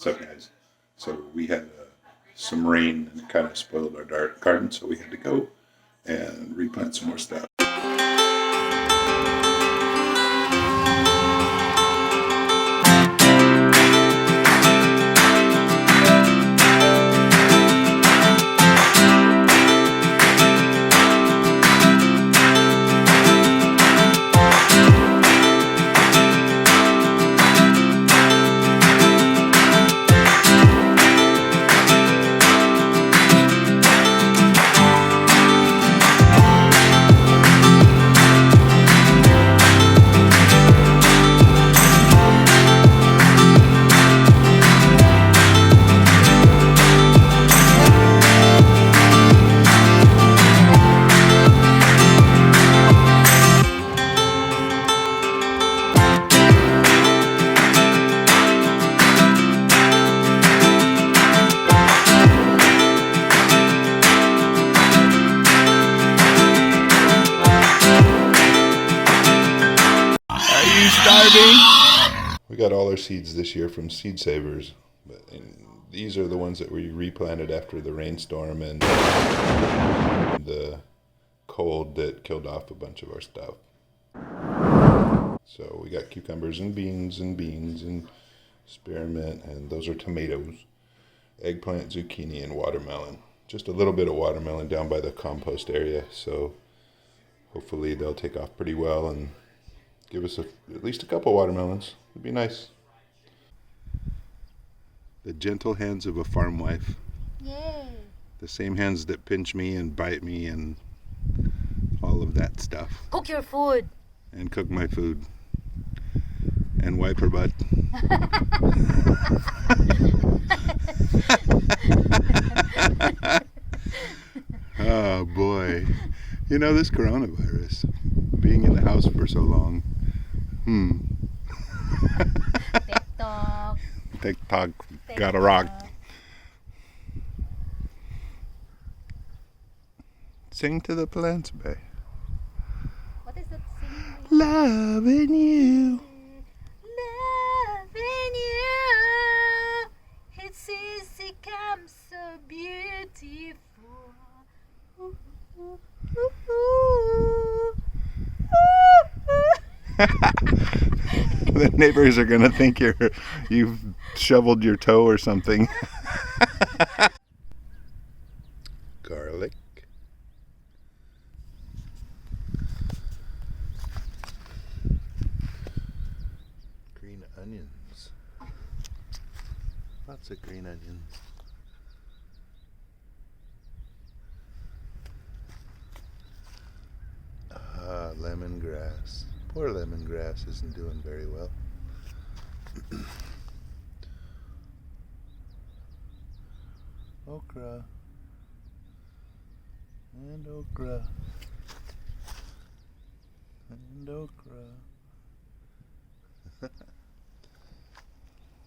What's up, guys? So we had some rain and it kind of spoiled our garden, so we had to go and replant some more stuff. We got all our seeds this year from Seed Savers, and these are the ones that we replanted after the rainstorm and the cold that killed off a bunch of our stuff. So we got cucumbers and beans and spearmint, and those are tomatoes, eggplant, zucchini, and watermelon. Just a little bit of watermelon down by the compost area, so hopefully they'll take off pretty well and give us at least a couple watermelons. It'd be nice. The gentle hands of a farm wife. Yay! The same hands that pinch me and bite me and all of that stuff. Cook your food. And cook my food. And wipe her butt. Oh boy. You know, this coronavirus, being in the house for so long. TikTok. TikTok got a rock. Sing to the plants, babe. What is that singing? Loving you. Loving you. It's easy, come so beautiful. Ooh, ooh, ooh, ooh. The neighbors are gonna think you've shoveled your toe or something. Garlic. Green onions. Lots of green onions. Lemongrass. Poor lemongrass isn't doing very well. Okra. And okra. And okra.